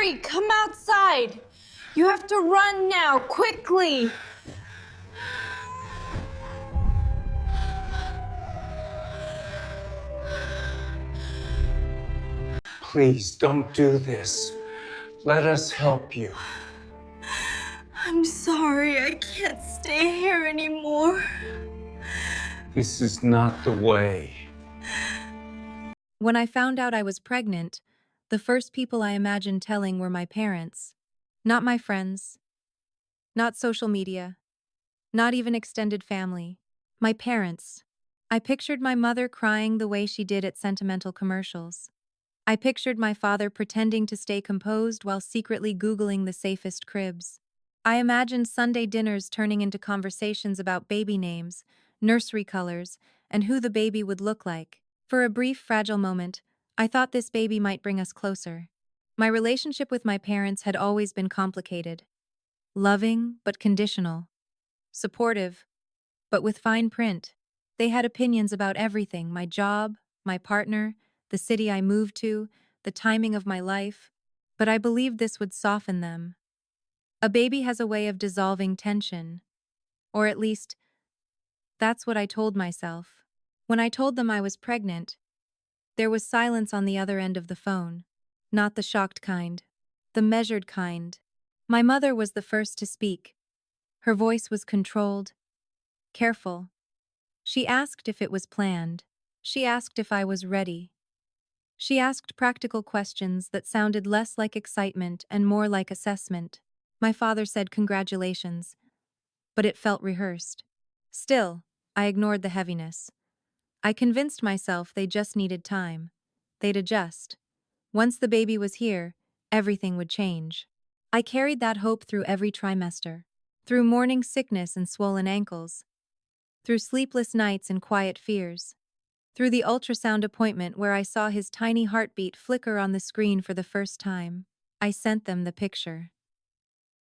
Hurry, come outside. You have to run now, quickly. Please don't do this. Let us help you. I'm sorry, I can't stay here anymore. This is not the way. When I found out I was pregnant, the first people I imagined telling were my parents. Not my friends. Not social media. Not even extended family. My parents. I pictured my mother crying the way she did at sentimental commercials. I pictured my father pretending to stay composed while secretly Googling the safest cribs. I imagined Sunday dinners turning into conversations about baby names, nursery colors, and who the baby would look like. For a brief, fragile moment, I thought this baby might bring us closer. My relationship with my parents had always been complicated. Loving, but conditional. Supportive, but with fine print. They had opinions about everything: my job, my partner, the city I moved to, the timing of my life. But I believed this would soften them. A baby has a way of dissolving tension. Or at least, that's what I told myself. When I told them I was pregnant, there was silence on the other end of the phone. Not the shocked kind. The measured kind. My mother was the first to speak. Her voice was controlled, careful. She asked if it was planned. She asked if I was ready. She asked practical questions that sounded less like excitement and more like assessment. My father said congratulations, but it felt rehearsed. Still, I ignored the heaviness. I convinced myself they just needed time. They'd adjust. Once the baby was here, everything would change. I carried that hope through every trimester. Through morning sickness and swollen ankles. Through sleepless nights and quiet fears. Through the ultrasound appointment where I saw his tiny heartbeat flicker on the screen for the first time. I sent them the picture.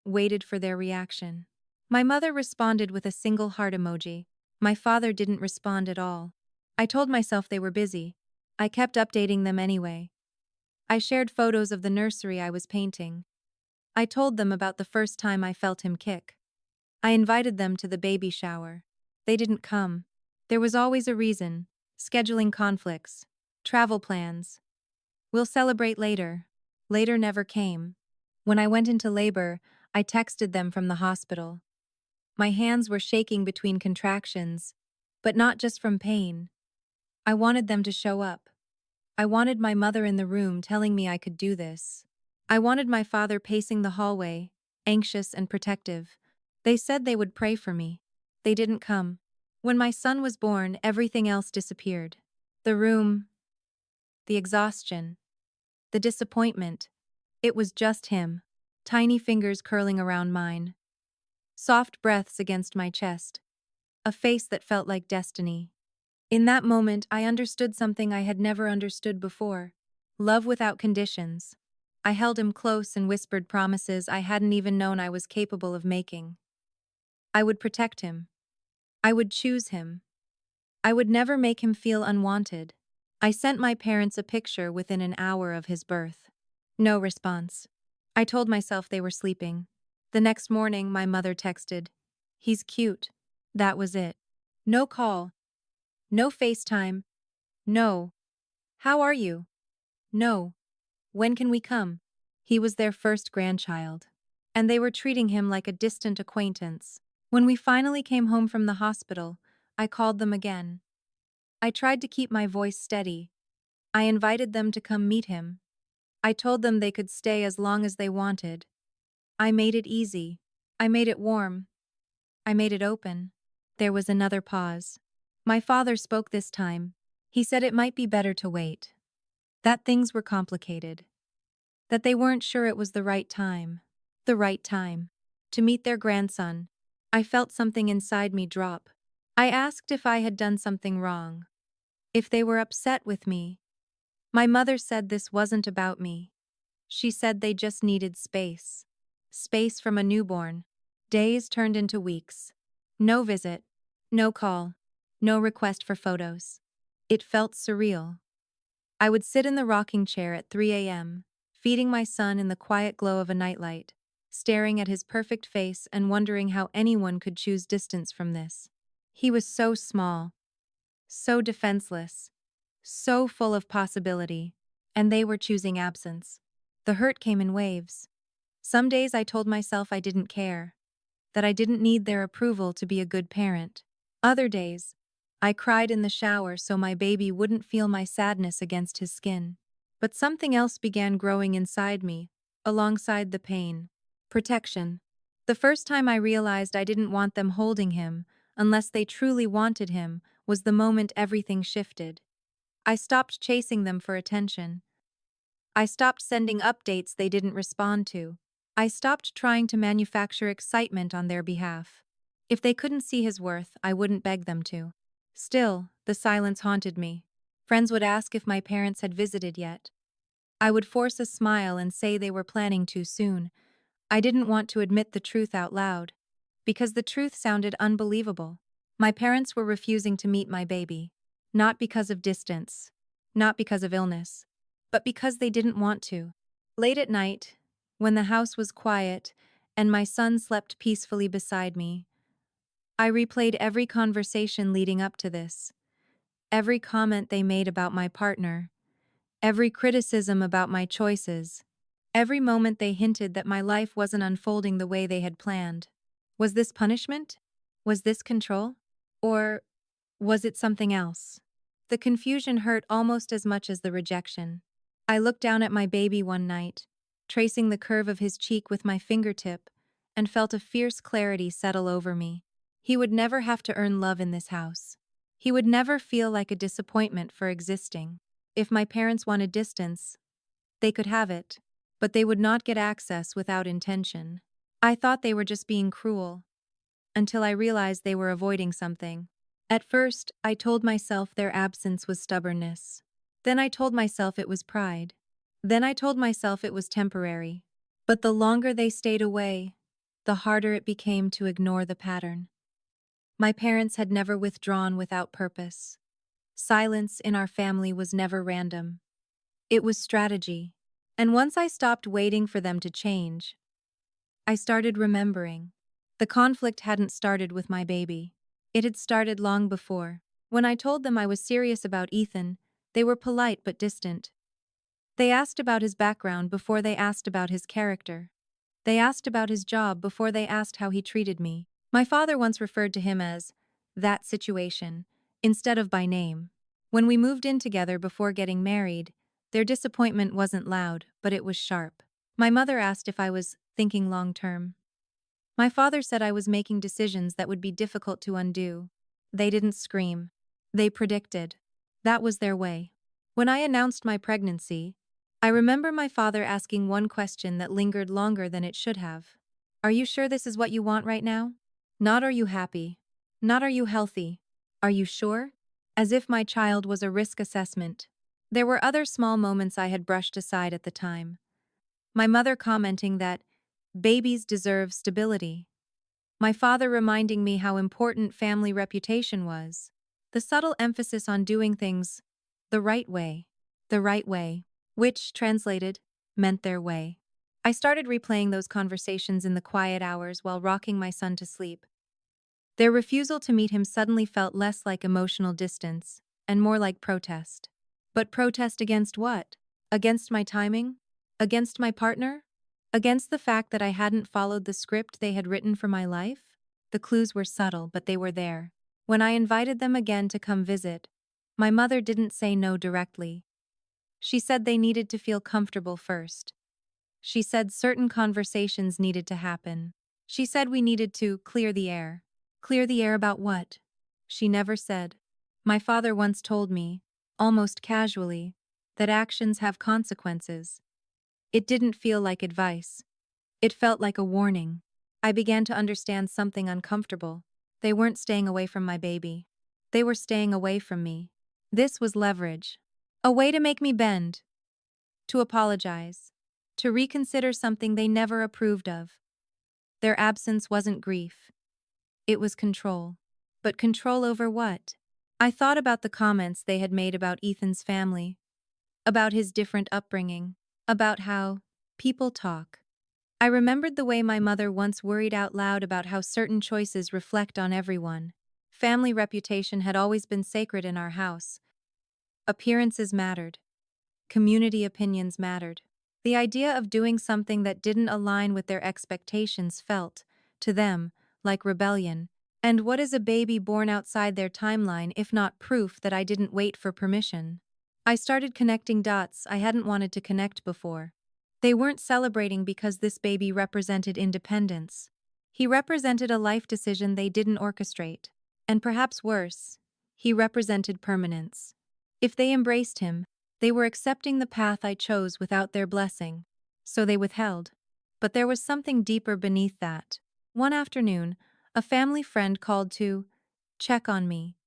Waited for their reaction. My mother responded with a single heart emoji. My father didn't respond at all. I told myself they were busy. I kept updating them anyway. I shared photos of the nursery I was painting. I told them about the first time I felt him kick. I invited them to the baby shower. They didn't come. There was always a reason: scheduling conflicts, travel plans. We'll celebrate later. Later never came. When I went into labor, I texted them from the hospital. My hands were shaking between contractions, but not just from pain. I wanted them to show up. I wanted my mother in the room telling me I could do this. I wanted my father pacing the hallway, anxious and protective. They said they would pray for me. They didn't come. When my son was born, everything else disappeared. The room, the exhaustion, the disappointment. It was just him, tiny fingers curling around mine, soft breaths against my chest, a face that felt like destiny. In that moment, I understood something I had never understood before: love without conditions. I held him close and whispered promises I hadn't even known I was capable of making. I would protect him. I would choose him. I would never make him feel unwanted. I sent my parents a picture within an hour of his birth. No response. I told myself they were sleeping. The next morning, my mother texted, "He's cute." That was it. No call. No FaceTime. No. "How are you?" No. "When can we come?" He was their first grandchild. And they were treating him like a distant acquaintance. When we finally came home from the hospital, I called them again. I tried to keep my voice steady. I invited them to come meet him. I told them they could stay as long as they wanted. I made it easy. I made it warm. I made it open. There was another pause. My father spoke this time. He said it might be better to wait. That things were complicated. That they weren't sure it was the right time. The right time. To meet their grandson. I felt something inside me drop. I asked if I had done something wrong. If they were upset with me. My mother said this wasn't about me. She said they just needed space. Space from a newborn. Days turned into weeks. No visit. No call. No request for photos. It felt surreal. I would sit in the rocking chair at 3 a.m., feeding my son in the quiet glow of a nightlight, staring at his perfect face and wondering how anyone could choose distance from this. He was so small, so defenseless, so full of possibility, and they were choosing absence. The hurt came in waves. Some days I told myself I didn't care, that I didn't need their approval to be a good parent. Other days, I cried in the shower so my baby wouldn't feel my sadness against his skin. But something else began growing inside me, alongside the pain. Protection. The first time I realized I didn't want them holding him, unless they truly wanted him, was the moment everything shifted. I stopped chasing them for attention. I stopped sending updates they didn't respond to. I stopped trying to manufacture excitement on their behalf. If they couldn't see his worth, I wouldn't beg them to. Still, the silence haunted me. Friends would ask if my parents had visited yet. I would force a smile and say they were planning to soon. I didn't want to admit the truth out loud, because the truth sounded unbelievable. My parents were refusing to meet my baby, not because of distance, not because of illness, but because they didn't want to. Late at night, when the house was quiet and my son slept peacefully beside me, I replayed every conversation leading up to this, every comment they made about my partner, every criticism about my choices, every moment they hinted that my life wasn't unfolding the way they had planned. Was this punishment? Was this control? Or was it something else? The confusion hurt almost as much as the rejection. I looked down at my baby one night, tracing the curve of his cheek with my fingertip, and felt a fierce clarity settle over me. He would never have to earn love in this house. He would never feel like a disappointment for existing. If my parents wanted distance, they could have it, but they would not get access without intention. I thought they were just being cruel, until I realized they were avoiding something. At first, I told myself their absence was stubbornness. Then I told myself it was pride. Then I told myself it was temporary. But the longer they stayed away, the harder it became to ignore the pattern. My parents had never withdrawn without purpose. Silence in our family was never random. It was strategy. And once I stopped waiting for them to change, I started remembering. The conflict hadn't started with my baby. It had started long before. When I told them I was serious about Ethan, they were polite but distant. They asked about his background before they asked about his character. They asked about his job before they asked how he treated me. My father once referred to him as that situation, instead of by name. When we moved in together before getting married, their disappointment wasn't loud, but it was sharp. My mother asked if I was thinking long term. My father said I was making decisions that would be difficult to undo. They didn't scream. They predicted. That was their way. When I announced my pregnancy, I remember my father asking one question that lingered longer than it should have. Are you sure this is what you want right now? Not are you happy. Not are you healthy. Are you sure? As if my child was a risk assessment. There were other small moments I had brushed aside at the time. My mother commenting that babies deserve stability. My father reminding me how important family reputation was. The subtle emphasis on doing things the right way. The right way, which, translated, meant their way. I started replaying those conversations in the quiet hours while rocking my son to sleep. Their refusal to meet him suddenly felt less like emotional distance and more like protest. But protest against what? Against my timing? Against my partner? Against the fact that I hadn't followed the script they had written for my life? The clues were subtle, but they were there. When I invited them again to come visit, my mother didn't say no directly. She said they needed to feel comfortable first. She said certain conversations needed to happen. She said we needed to clear the air. Clear the air about what? She never said. My father once told me, almost casually, that actions have consequences. It didn't feel like advice. It felt like a warning. I began to understand something uncomfortable. They weren't staying away from my baby. They were staying away from me. This was leverage. A way to make me bend. To apologize. To reconsider something they never approved of. Their absence wasn't grief. It was control. But control over what? I thought about the comments they had made about Ethan's family. About his different upbringing. about how people talk. I remembered the way my mother once worried out loud about how certain choices reflect on everyone. Family reputation had always been sacred in our house. Appearances mattered. Community opinions mattered. The idea of doing something that didn't align with their expectations felt, to them, like rebellion. And what is a baby born outside their timeline if not proof that I didn't wait for permission? I started connecting dots I hadn't wanted to connect before. They weren't celebrating because this baby represented independence. He represented a life decision they didn't orchestrate. And perhaps worse, he represented permanence. If they embraced him, they were accepting the path I chose without their blessing. So they withheld. But there was something deeper beneath that. One afternoon, a family friend called to check on me.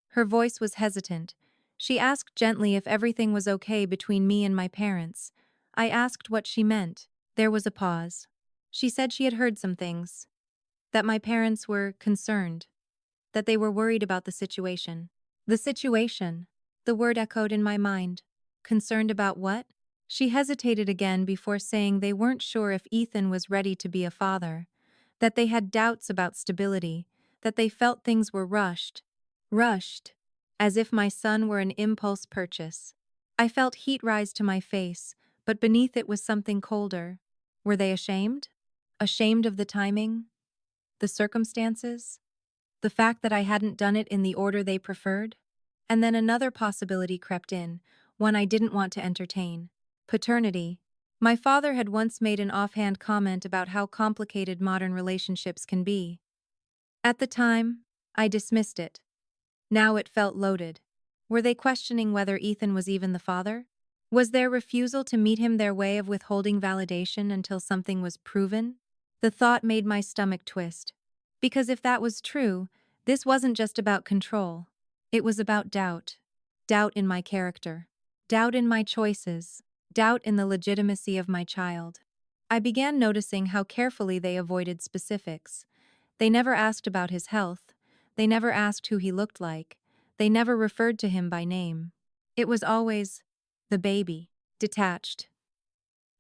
Her voice was hesitant. She asked gently if everything was okay between me and my parents. I asked what she meant. There was a pause. She said she had heard some things. That my parents were concerned. That they were worried about the situation. The situation. The word echoed in my mind. Concerned about what? She hesitated again before saying they weren't sure if Ethan was ready to be a father. That they had doubts about stability. That they felt things were rushed. Rushed. As if my son were an impulse purchase. I felt heat rise to my face, but beneath it was something colder. Were they ashamed? Ashamed of the timing? The circumstances? The fact that I hadn't done it in the order they preferred? And then another possibility crept in, one I didn't want to entertain. Paternity. My father had once made an offhand comment about how complicated modern relationships can be. At the time, I dismissed it. Now it felt loaded. Were they questioning whether Ethan was even the father? Was their refusal to meet him their way of withholding validation until something was proven? The thought made my stomach twist. Because if that was true, this wasn't just about control. It was about doubt. Doubt in my character. Doubt in my choices. Doubt in the legitimacy of my child. I began noticing how carefully they avoided specifics. They never asked about his health. They never asked who he looked like. They never referred to him by name. It was always the baby, detached,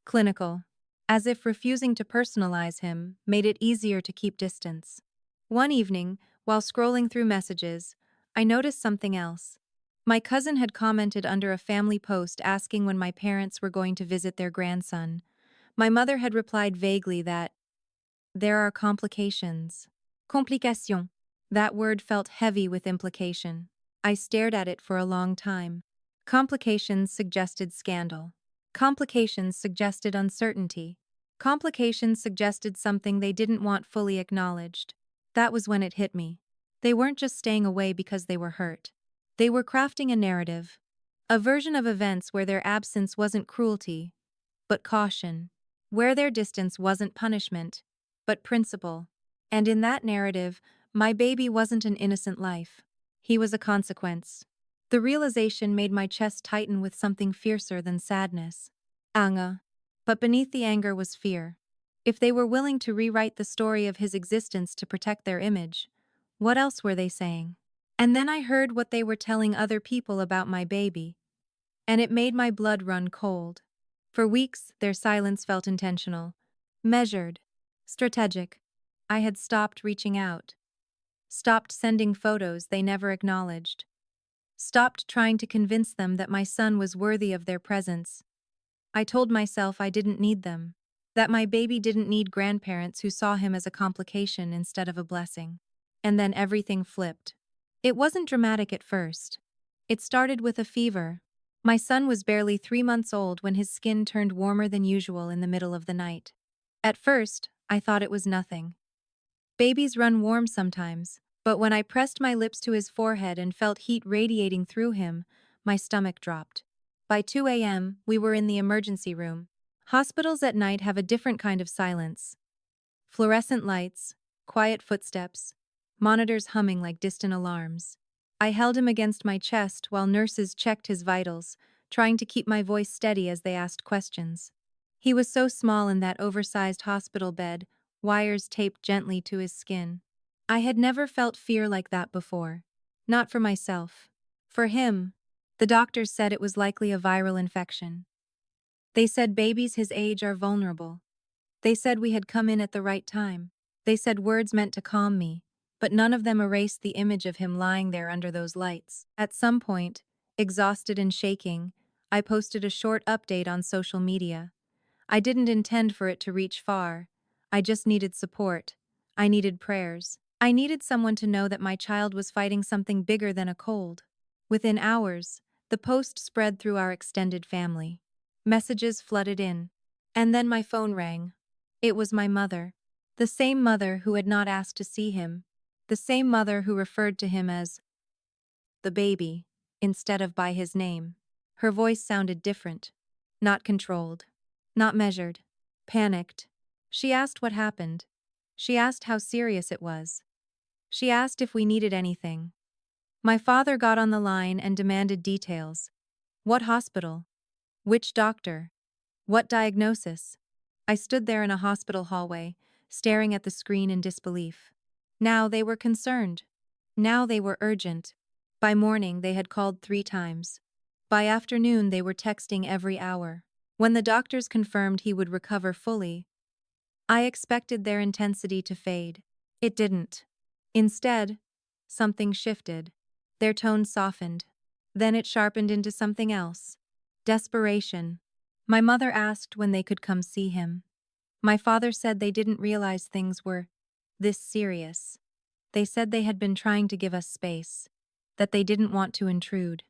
clinical, as if refusing to personalize him made it easier to keep distance. One evening, while scrolling through messages, I noticed something else. My cousin had commented under a family post asking when my parents were going to visit their grandson. My mother had replied vaguely that there are complications. Complications. That word felt heavy with implication. I stared at it for a long time. Complications suggested scandal. Complications suggested uncertainty. Complications suggested something they didn't want fully acknowledged. That was when it hit me. They weren't just staying away because they were hurt. They were crafting a narrative. A version of events where their absence wasn't cruelty, but caution. Where their distance wasn't punishment, but principle. And in that narrative, my baby wasn't an innocent life. He was a consequence. The realization made my chest tighten with something fiercer than sadness. Anger. But beneath the anger was fear. If they were willing to rewrite the story of his existence to protect their image, what else were they saying? And then I heard what they were telling other people about my baby. And it made my blood run cold. For weeks, their silence felt intentional, measured, strategic. I had stopped reaching out. Stopped sending photos they never acknowledged. Stopped trying to convince them that my son was worthy of their presence. I told myself I didn't need them. That my baby didn't need grandparents who saw him as a complication instead of a blessing. And then everything flipped. It wasn't dramatic at first. It started with a fever. My son was barely 3 months old when his skin turned warmer than usual in the middle of the night. At first, I thought it was nothing. Babies run warm sometimes, but when I pressed my lips to his forehead and felt heat radiating through him, my stomach dropped. By 2 a.m., we were in the emergency room. Hospitals at night have a different kind of silence. Fluorescent lights, quiet footsteps, monitors humming like distant alarms. I held him against my chest while nurses checked his vitals, trying to keep my voice steady as they asked questions. He was so small in that oversized hospital bed, wires taped gently to his skin. I had never felt fear like that before. Not for myself. For him. The doctors said it was likely a viral infection. They said babies his age are vulnerable. They said we had come in at the right time. They said words meant to calm me, but none of them erased the image of him lying there under those lights. At some point, exhausted and shaking, I posted a short update on social media. I didn't intend for it to reach far. I just needed support. I needed prayers. I needed someone to know that my child was fighting something bigger than a cold. Within hours, the post spread through our extended family. Messages flooded in. And then my phone rang. It was my mother. The same mother who had not asked to see him. The same mother who referred to him as the baby instead of by his name. Her voice sounded different. Not controlled. Not measured. Panicked. She asked what happened. She asked how serious it was. She asked if we needed anything. My father got on the line and demanded details. What hospital? Which doctor? What diagnosis? I stood there in a hospital hallway, staring at the screen in disbelief. Now they were concerned. Now they were urgent. By morning, they had called 3 times. By afternoon, they were texting every hour. When the doctors confirmed he would recover fully, I expected their intensity to fade. It didn't. Instead, something shifted. Their tone softened. Then it sharpened into something else. Desperation. My mother asked when they could come see him. My father said they didn't realize things were this serious. They said they had been trying to give us space, that they didn't want to intrude.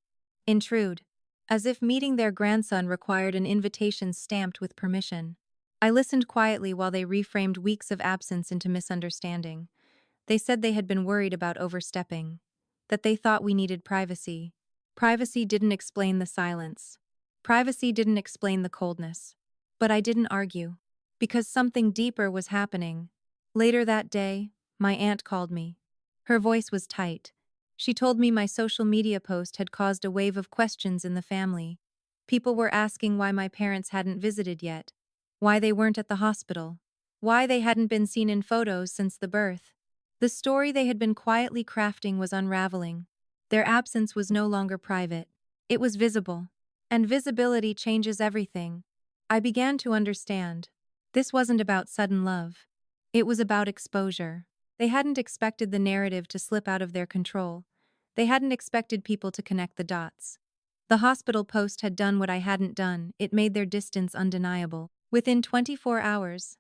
Intrude. As if meeting their grandson required an invitation stamped with permission. I listened quietly while they reframed weeks of absence into misunderstanding. They said they had been worried about overstepping, that they thought we needed privacy. Privacy didn't explain the silence. Privacy didn't explain the coldness. But I didn't argue, because something deeper was happening. Later that day, my aunt called me. Her voice was tight. She told me my social media post had caused a wave of questions in the family. People were asking why my parents hadn't visited yet, why they weren't at the hospital, why they hadn't been seen in photos since the birth. The story they had been quietly crafting was unraveling. Their absence was no longer private. It was visible. And visibility changes everything. I began to understand. This wasn't about sudden love. It was about exposure. They hadn't expected the narrative to slip out of their control. They hadn't expected people to connect the dots. The hospital post had done what I hadn't done. It made their distance undeniable. Within 24 hours,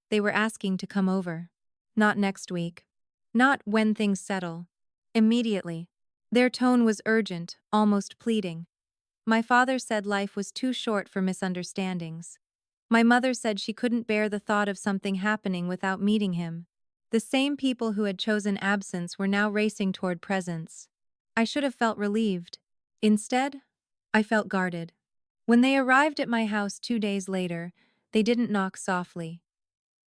they were asking to come over. Not next week. Not when things settle. Immediately. Their tone was urgent, almost pleading. My father said life was too short for misunderstandings. My mother said she couldn't bear the thought of something happening without meeting him. The same people who had chosen absence were now racing toward presence. I should have felt relieved. Instead, I felt guarded. When they arrived at my house 2 days later, they didn't knock softly.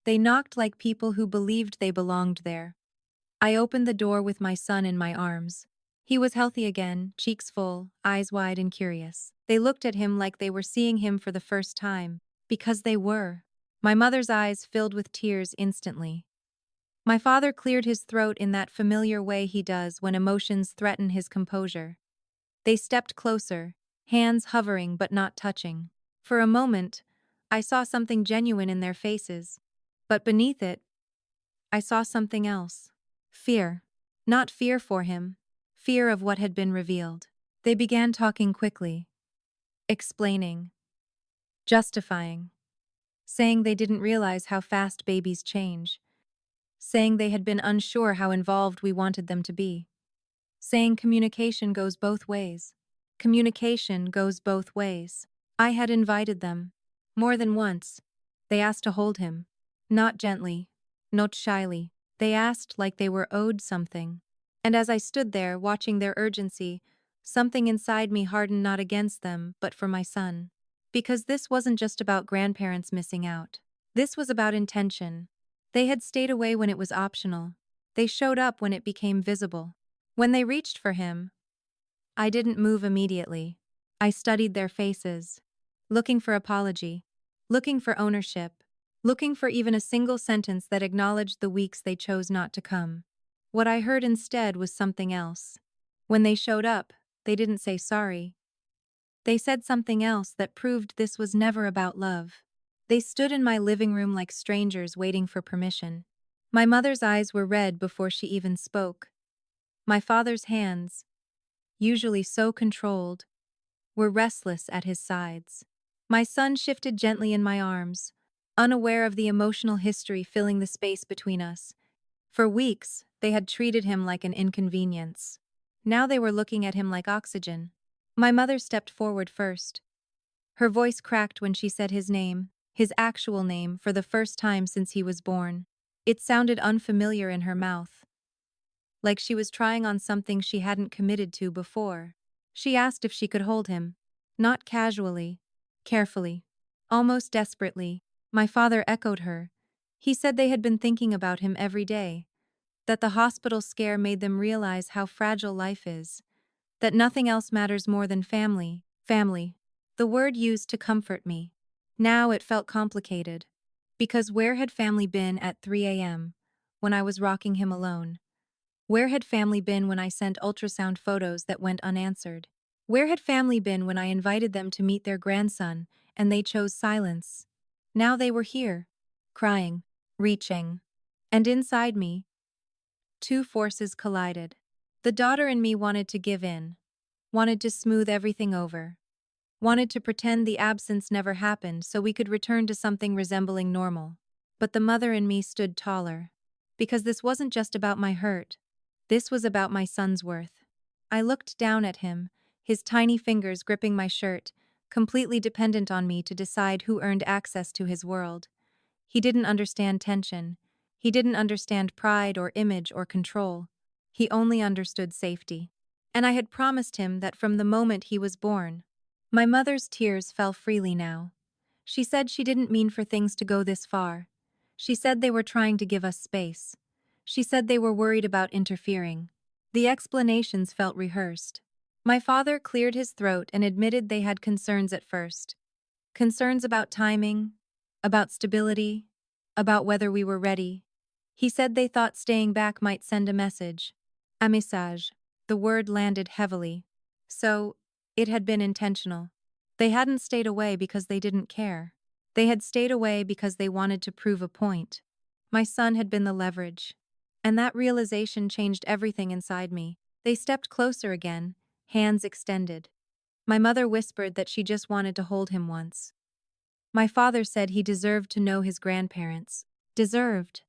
They knocked like people who believed they belonged there. I opened the door with my son in my arms. He was healthy again, cheeks full, eyes wide and curious. They looked at him like they were seeing him for the first time, because they were. My mother's eyes filled with tears instantly. My father cleared his throat in that familiar way he does when emotions threaten his composure. They stepped closer, hands hovering but not touching. For a moment, I saw something genuine in their faces. But beneath it, I saw something else. Fear. Not fear for him. Fear of what had been revealed. They began talking quickly. Explaining. Justifying. Saying they didn't realize how fast babies change. Saying they had been unsure how involved we wanted them to be. Saying communication goes both ways. Communication goes both ways. I had invited them. More than once. They asked to hold him. Not gently. Not shyly. They asked like they were owed something. And as I stood there, watching their urgency, something inside me hardened not against them, but for my son. Because this wasn't just about grandparents missing out. This was about intention. They had stayed away when it was optional. They showed up when it became visible. When they reached for him, I didn't move immediately. I studied their faces, looking for apology, looking for ownership, looking for even a single sentence that acknowledged the weeks they chose not to come. What I heard instead was something else. When they showed up, they didn't say sorry. They said something else that proved this was never about love. They stood in my living room like strangers waiting for permission. My mother's eyes were red before she even spoke. My father's hands, usually so controlled, were restless at his sides. My son shifted gently in my arms, unaware of the emotional history filling the space between us. For weeks, they had treated him like an inconvenience. Now they were looking at him like oxygen. My mother stepped forward first. Her voice cracked when she said his actual name, for the first time since he was born. It sounded unfamiliar in her mouth, like she was trying on something she hadn't committed to before. She asked if she could hold him. Not casually, carefully, almost desperately. My father echoed her. He said they had been thinking about him every day, that the hospital scare made them realize how fragile life is, that nothing else matters more than family. Family. The word used to comfort me. Now it felt complicated. Because where had family been at 3 a.m. when I was rocking him alone? Where had family been when I sent ultrasound photos that went unanswered? Where had family been when I invited them to meet their grandson and they chose silence? Now they were here, crying, reaching. And inside me, two forces collided. The daughter in me wanted to give in, wanted to smooth everything over, wanted to pretend the absence never happened so we could return to something resembling normal. But the mother in me stood taller. Because this wasn't just about my hurt. This was about my son's worth. I looked down at him, his tiny fingers gripping my shirt, completely dependent on me to decide who earned access to his world. He didn't understand tension. He didn't understand pride or image or control. He only understood safety. And I had promised him that from the moment he was born. My mother's tears fell freely now. She said she didn't mean for things to go this far. She said they were trying to give us space. She said they were worried about interfering. The explanations felt rehearsed. My father cleared his throat and admitted they had concerns at first. Concerns about timing, about stability, about whether we were ready. He said they thought staying back might send a message. A message. The word landed heavily. So, it had been intentional. They hadn't stayed away because they didn't care. They had stayed away because they wanted to prove a point. My son had been the leverage. And that realization changed everything inside me. They stepped closer again, hands extended. My mother whispered that she just wanted to hold him once. My father said he deserved to know his grandparents. Deserved.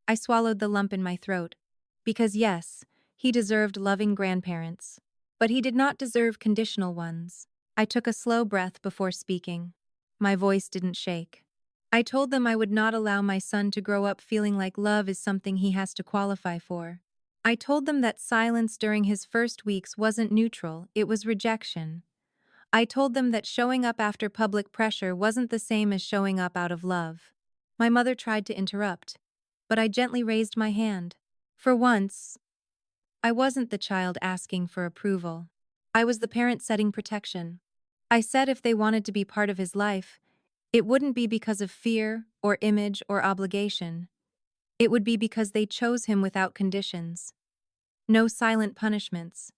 I swallowed the lump in my throat. Because yes, he deserved loving grandparents. But he did not deserve conditional ones. I took a slow breath before speaking. My voice didn't shake. I told them I would not allow my son to grow up feeling like love is something he has to qualify for. I told them that silence during his first weeks wasn't neutral, it was rejection. I told them that showing up after public pressure wasn't the same as showing up out of love. My mother tried to interrupt, but I gently raised my hand. For once, I wasn't the child asking for approval. I was the parent setting protection. I said if they wanted to be part of his life, it wouldn't be because of fear, or image, or obligation. It would be because they chose him without conditions. No silent punishments.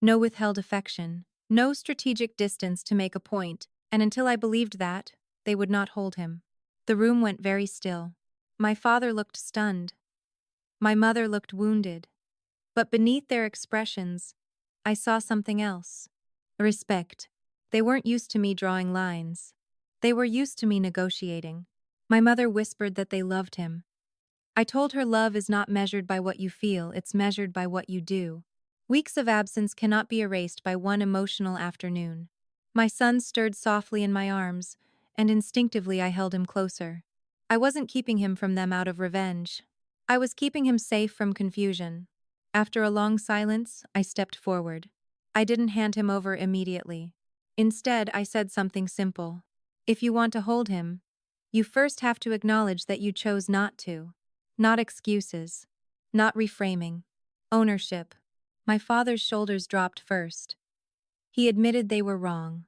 No withheld affection. No strategic distance to make a point, and until I believed that, they would not hold him. The room went very still. My father looked stunned. My mother looked wounded. But beneath their expressions, I saw something else. Respect. They weren't used to me drawing lines. They were used to me negotiating. My mother whispered that they loved him. I told her love is not measured by what you feel, it's measured by what you do. Weeks of absence cannot be erased by one emotional afternoon. My son stirred softly in my arms, and instinctively I held him closer. I wasn't keeping him from them out of revenge. I was keeping him safe from confusion. After a long silence, I stepped forward. I didn't hand him over immediately. Instead, I said something simple. If you want to hold him, you first have to acknowledge that you chose not to. Not excuses. Not reframing. Ownership. My father's shoulders dropped first. He admitted they were wrong.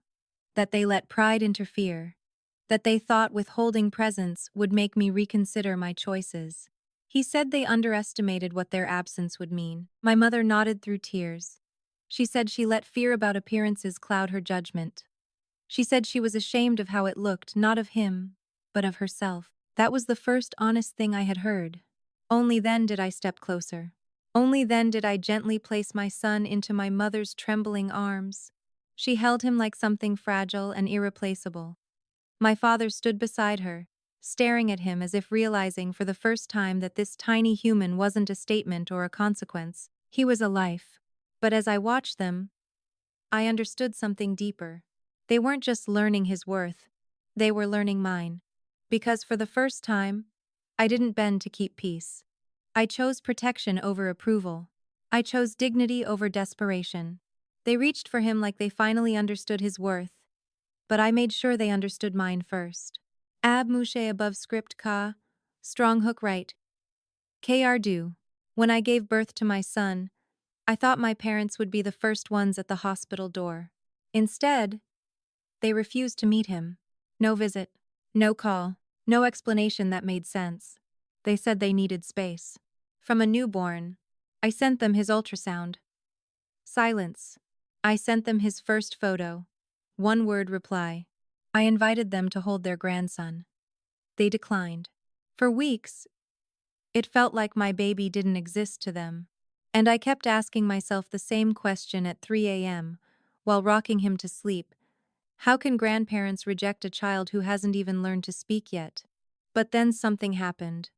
That they let pride interfere. That they thought withholding presence would make me reconsider my choices. He said they underestimated what their absence would mean. My mother nodded through tears. She said she let fear about appearances cloud her judgment. She said she was ashamed of how it looked, not of him, but of herself. That was the first honest thing I had heard. Only then did I step closer. Only then did I gently place my son into my mother's trembling arms. She held him like something fragile and irreplaceable. My father stood beside her, staring at him as if realizing for the first time that this tiny human wasn't a statement or a consequence. He was a life. But as I watched them, I understood something deeper. They weren't just learning his worth, they were learning mine. Because for the first time, I didn't bend to keep peace. I chose protection over approval. I chose dignity over desperation. They reached for him like they finally understood his worth, but I made sure they understood mine first. Ab mouche above script ka, strong hook right. Kr do. When I gave birth to my son, I thought my parents would be the first ones at the hospital door. Instead, they refused to meet him. No visit, no call, no explanation that made sense. They said they needed space. From a newborn, I sent them his ultrasound. Silence. I sent them his first photo. One word reply. I invited them to hold their grandson. They declined. For weeks, it felt like my baby didn't exist to them. And I kept asking myself the same question at 3 a.m. while rocking him to sleep. How can grandparents reject a child who hasn't even learned to speak yet? But then something happened.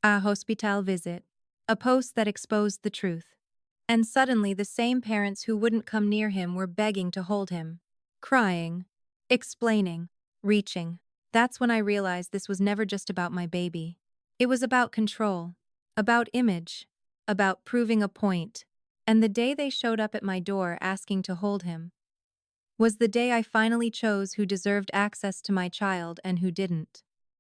A hospital visit. A post that exposed the truth. And suddenly the same parents who wouldn't come near him were begging to hold him. Crying. Explaining. Reaching. That's when I realized this was never just about my baby. It was about control. About image. About proving a point. And the day they showed up at my door asking to hold him was the day I finally chose who deserved access to my child and who didn't.